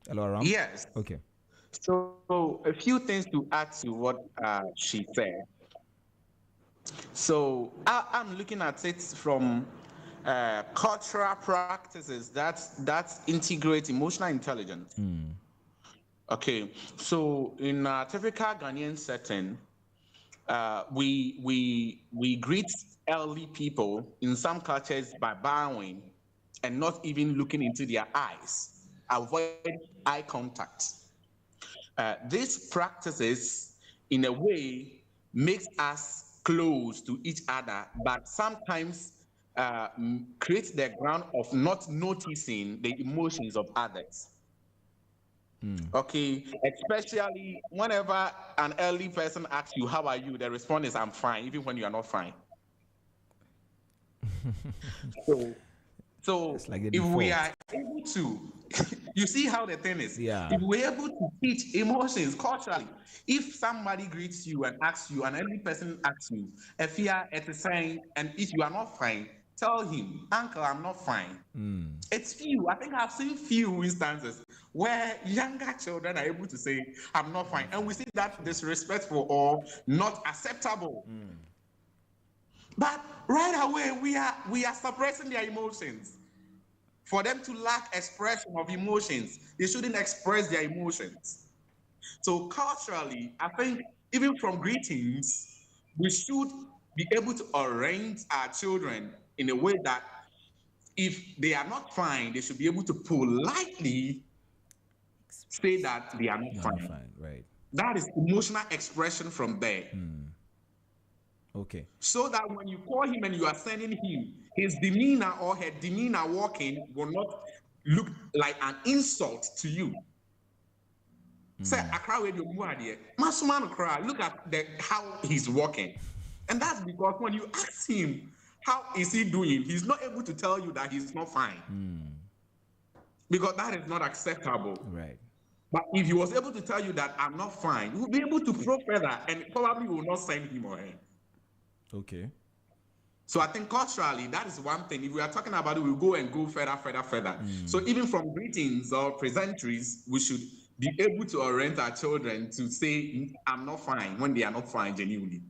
Hello, Aram? Yes. Okay. So a few things to add to what she said. So I'm looking at it from cultural practices that integrate emotional intelligence. Okay, so in a typical Ghanaian setting, we greet elderly people in some cultures by bowing and not even looking into their eyes. Avoid eye contact. These practices, in a way, makes us close to each other, but sometimes create the ground of not noticing the emotions of others. Okay, especially whenever an elderly person asks you, "How are you?" the response is, "I'm fine," even when you are not fine. So It's like the if we default. are able to, you see how the thing is. Yeah. If we're able to teach emotions culturally, if somebody greets you and asks you, an elderly person asks you, "Efia, it's saying," and if you are not fine, tell him, "Uncle, I'm not fine." It's few. I think I've seen few instances where younger children are able to say, "I'm not fine," and we see that disrespectful or not acceptable. But right away, we are suppressing their emotions. For them to lack expression of emotions, they shouldn't express their emotions. So culturally, I think even from greetings, we should be able to arrange our children in a way that if they are not fine, they should be able to politely say that they are not fine. Fine. Right. That is emotional expression from there. Okay. So that when you call him and you are sending him, his demeanor or her demeanor walking will not look like an insult to you. Say, "Accra with your muadie, Masumano cry. Look at how he's walking," and that's because when you ask him how is he doing, he's not able to tell you that he's not fine, because that is not acceptable. Right. But if he was able to tell you that "I'm not fine," you will be able to probe further, and probably will not send him or her. Okay. So I think culturally, that is one thing. If we are talking about it, we'll go further. So even from greetings or pleasantries, we should be able to orient our children to say, "I'm not fine," when they are not fine genuinely.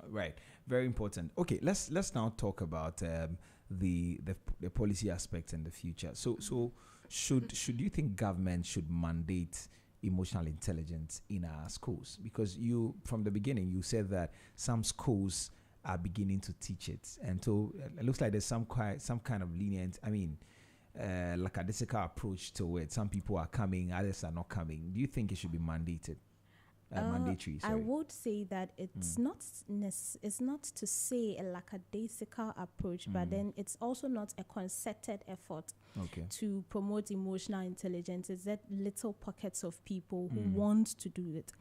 Right. Very important. Okay, let's now talk about the policy aspects in the future. So should you think government should mandate emotional intelligence in our schools? Because you, from the beginning, you said that some schools are beginning to teach it, and so it looks like there's some kind of lenient, like a lackadaisical approach to it. Some people are coming, others are not coming. Do you think it should be mandated? Mandatory. I Sorry. would say that it's not it's not to say a lackadaisical approach, but then it's also not a concerted effort Okay. to promote emotional intelligence. It's that little pockets of people who want to do it.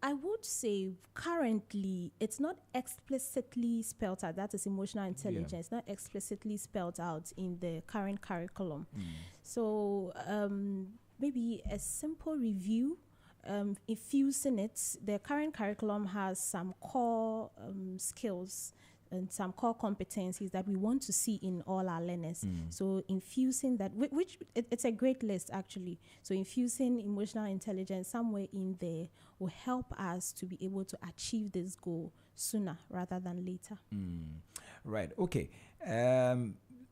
I would say currently it's not explicitly spelled out. That is emotional intelligence, not explicitly spelled out in the current curriculum. So maybe a simple review, infusing it. The current curriculum has some core skills and some core competencies that we want to see in all our learners. So infusing that, it's a great list actually. So infusing emotional intelligence somewhere in there will help us to be able to achieve this goal sooner rather than later. Right. Okay.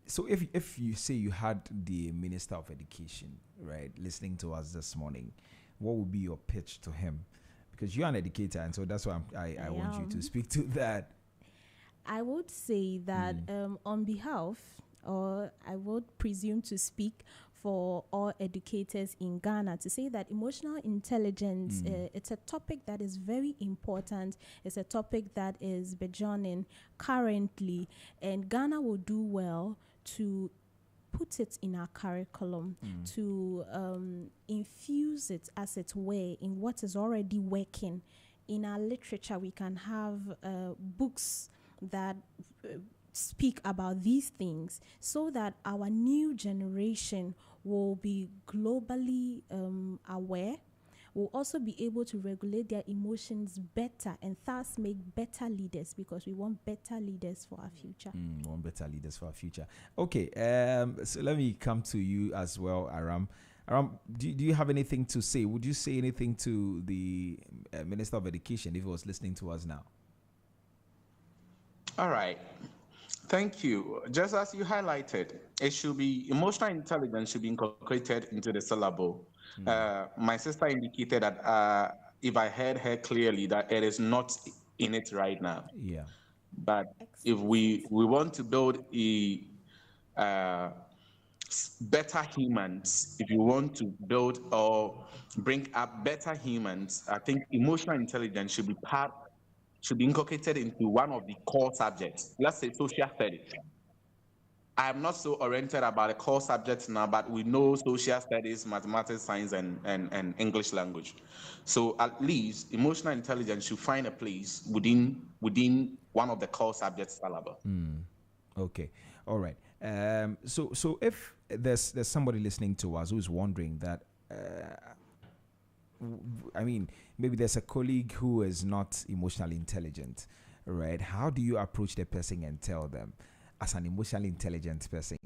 So if you say you had the Minister of Education, right, listening to us this morning, what would be your pitch to him? Because you're an educator, and so that's why I want you to speak to that. I would say that on behalf, or I would presume to speak for all educators in Ghana, to say that emotional intelligence, it's a topic that is very important. It's a topic that is burgeoning currently, and Ghana will do well to put it in our curriculum, to infuse it, as it were, in what is already working. In our literature, we can have books that speak about these things, so that our new generation will be globally aware, will also be able to regulate their emotions better, and thus make better leaders, because we want better leaders for our future. We want better leaders for our future. Okay, so let me come to you as well, Aram. Aram, do you have anything to say? Would you say anything to the Minister of Education if he was listening to us now? All right. Thank you. Just as you highlighted, emotional intelligence should be incorporated into the syllabus. My sister indicated that, if I heard her clearly, that it is not in it right now. Yeah. But if we want to build a better humans, if you want to build or bring up better humans, I think emotional intelligence should be inculcated into one of the core subjects. Let's say social studies. I'm not so oriented about the core subjects now, but we know social studies, mathematics, science, and English language. So at least emotional intelligence should find a place within one of the core subjects syllabus. Okay. All right. So if there's somebody listening to us who's wondering that, I mean, maybe there's a colleague who is not emotionally intelligent, right? How do you approach the person and tell them, as an emotionally intelligent person?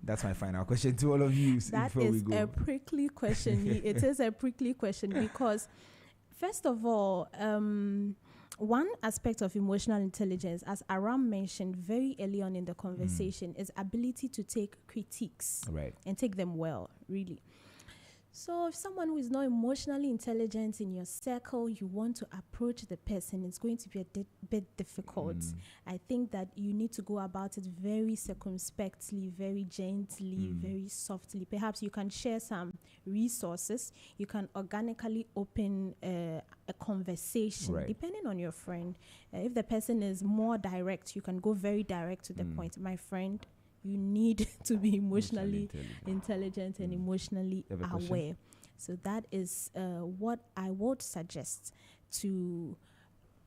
That's my final question to all of you. That is a prickly question. It is a prickly question because, first of all, one aspect of emotional intelligence, as Aram mentioned very early on in the conversation, is ability to take critiques, right, and take them well, really. So if someone who is not emotionally intelligent in your circle, you want to approach the person, it's going to be a bit difficult. I think that you need to go about it very circumspectly, very gently, very softly. Perhaps you can share some resources. You can organically open a conversation, right, depending on your friend. If the person is more direct, you can go very direct to the point. My friend, you need to be emotionally intelligent and emotionally aware. So that is what I would suggest to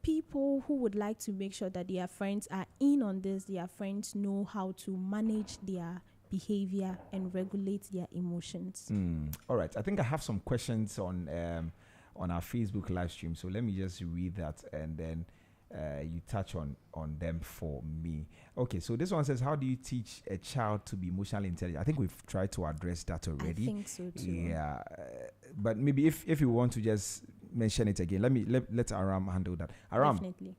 people who would like to make sure that their friends are in on this, their friends know how to manage their behavior and regulate their emotions. All right. I think I have some questions on our Facebook live stream. So let me just read that, and then you touch on them for me. Okay, so this one says, how do you teach a child to be emotionally intelligent? I think we've tried to address that already. I think so too. Yeah, but maybe if you want to just mention it again, let Aram handle that. Aram. Definitely.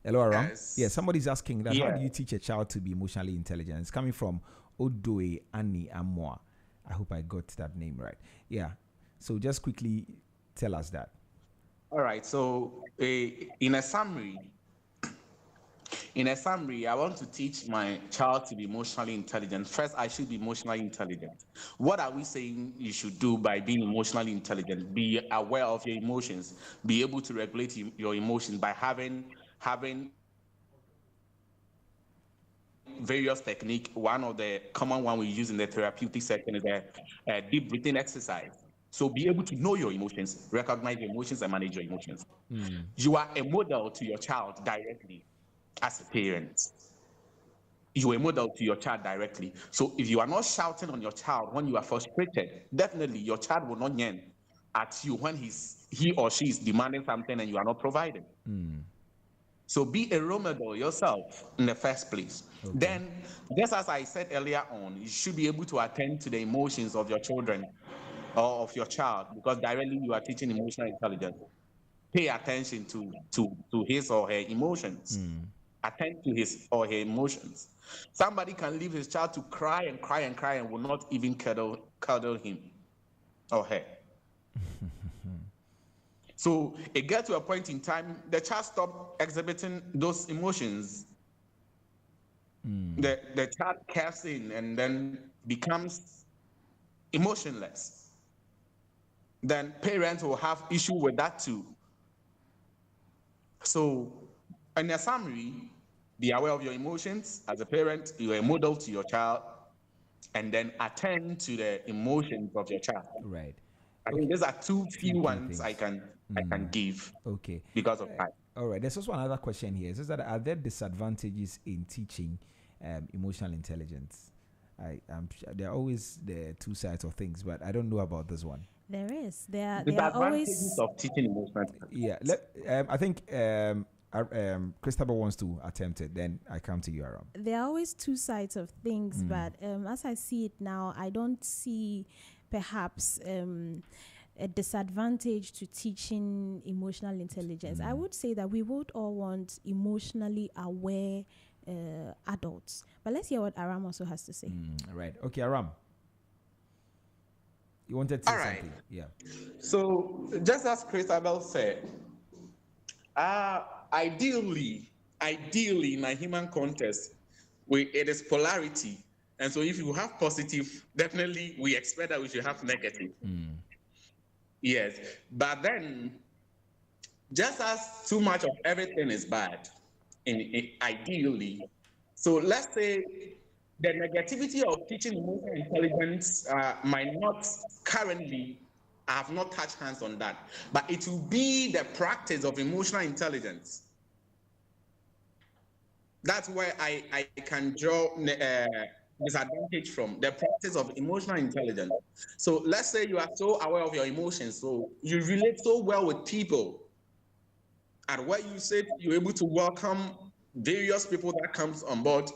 Hello, Aram. Yes. Yeah, somebody's asking that. How do you teach a child to be emotionally intelligent? It's coming from Odoe Annie Amwa. I hope I got that name right. Yeah. So just quickly tell us that. All right. So, in a summary, I want to teach my child to be emotionally intelligent. First, I should be emotionally intelligent. What are we saying you should do by being emotionally intelligent? Be aware of your emotions. Be able to regulate your emotions by having various techniques. One of the common one we use in the therapeutic section is a deep breathing exercise. So be able to know your emotions, recognize your emotions, and manage your emotions. You are a model to your child directly as a parent. You are a model to your child directly. So if you are not shouting on your child when you are frustrated, definitely your child will not yell at you when he or she is demanding something and you are not providing. So be a role model yourself in the first place. Okay. Then, just as I said earlier on, you should be able to attend to the emotions of your children or of your child, because directly you are teaching emotional intelligence. Pay attention to his or her emotions. Attend to his or her emotions. Somebody can leave his child to cry and cry and cry and will not even cuddle him or her. So it gets to a point in time, the child stops exhibiting those emotions. The child caves in and then becomes emotionless. Then parents will have issue with that too. So, in a summary, Be aware of your emotions. As a parent, you are a model to your child, and then attend to the emotions of your child. Right. I think these are two few ones things. I can give. Okay. Because of time. All right. There's also another question here. It says that are there disadvantages in teaching emotional intelligence? I'm sure there are always the two sides of things, but I don't know about this one. There is. There are Disadvantages always. of teaching emotional intelligence. Yeah. I think Christabel wants to attempt it. Then I come to you, Aram. There are always two sides of things, but as I see it now, I don't see perhaps a disadvantage to teaching emotional intelligence. I would say that we would all want emotionally aware adults. But let's hear what Aram also has to say. Right. Okay, Aram. You wanted to say something? Yeah. So, just as Christabel said, ideally, in a human context, it is polarity. And so if you have positive, definitely we expect that we should have negative. Yes. But then, just as too much of everything is bad, ideally, so let's say the negativity of teaching emotional intelligence might not currently, I have not touched hands on that, but it will be the practice of emotional intelligence. That's where I can draw disadvantage from the practice of emotional intelligence. So let's say you are so aware of your emotions, so you relate so well with people. And what you said, you're able to welcome various people that comes on board.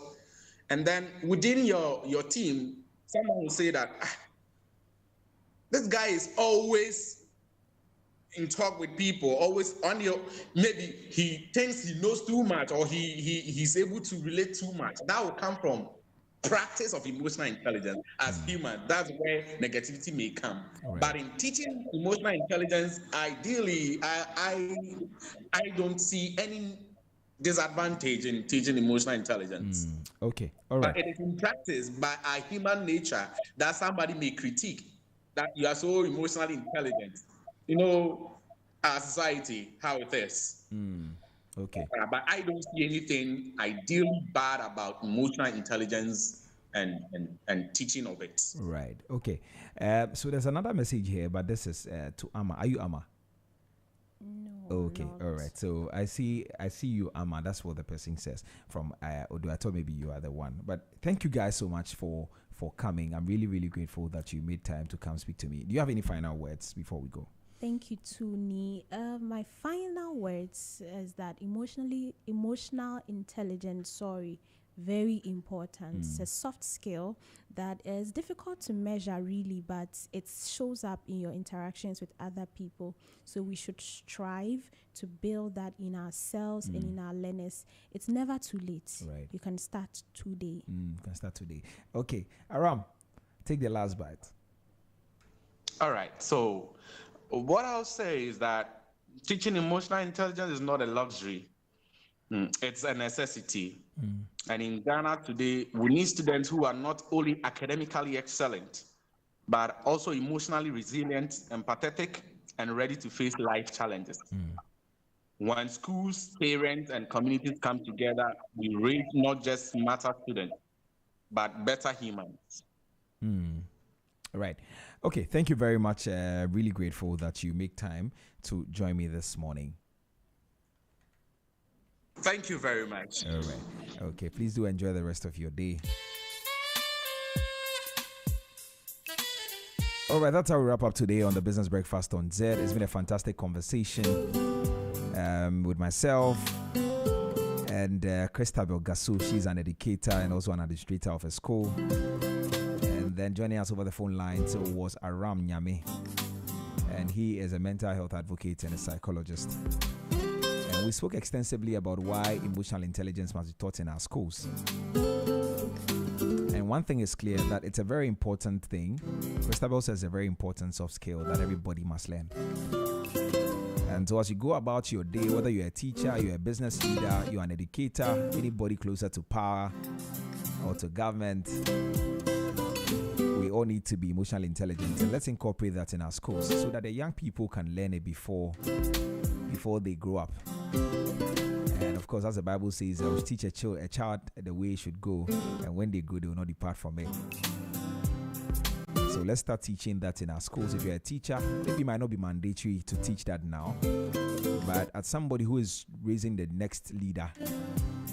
And then within your team, someone will say that this guy is always in talk with people, always on your, maybe he thinks he knows too much, or he's able to relate too much. That will come from practice of emotional intelligence as human. That's where negativity may come. Right. But in teaching emotional intelligence, ideally, I don't see any disadvantage in teaching emotional intelligence. Okay, all right. But it is in practice by our human nature that somebody may critique that you are so emotionally intelligent. You know, our society, how it is. Okay. But I don't see anything ideally bad about emotional intelligence and teaching of it. Right. Okay. So there's another message here, but this is to Amma. Are you Amma? No. Okay. All right. So I see you, Amma. That's what the person says from Odo. I thought maybe you are the one. But thank you guys so much for coming. I'm really, really grateful that you made time to come speak to me. Do you have any final words before we go? Thank you, Tuni. My final words is that emotional intelligence, very important. It's a soft skill that is difficult to measure really, but it shows up in your interactions with other people. So we should strive to build that in ourselves and in our learners. It's never too late. Right. You can start today. You can start today. Okay. Aram, take the last bite. All right. So what I'll say is that teaching emotional intelligence is not a luxury. It's a necessity. And in Ghana today, we need students who are not only academically excellent, but also emotionally resilient, empathetic, and ready to face life challenges. When schools, parents, and communities come together, we raise not just smarter students, but better humans. Right. Okay. Thank you very much. Really grateful that you make time to join me this morning. Thank you very much. All right. Okay. Please do enjoy the rest of your day. All right. That's how we wrap up today on the Business Breakfast on Z. It's been a fantastic conversation with myself and Christabel Gasu. She's an educator and also an administrator of a school. And then joining us over the phone line was Aram Nyame. And he is a mental health advocate and a psychologist. And we spoke extensively about why emotional intelligence must be taught in our schools. And one thing is clear, that it's a very important thing. Christabel says a very important soft skill that everybody must learn. And so as you go about your day, whether you're a teacher, you're a business leader, you're an educator, anybody closer to power or to government, we all need to be emotionally intelligent. And let's incorporate that in our schools so that the young people can learn it before they grow up. And of course, as the Bible says, teach a child the way it should go, and when they go, they will not depart from it. So let's start teaching that in our schools. If you're a teacher, maybe it might not be mandatory to teach that now, but as somebody who is raising the next leader,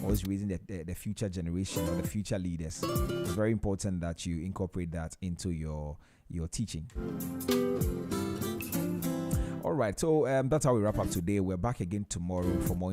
or is raising the future generation or the future leaders, it's very important that you incorporate that into your teaching. All right, so that's how we wrap up today. We're back again tomorrow for more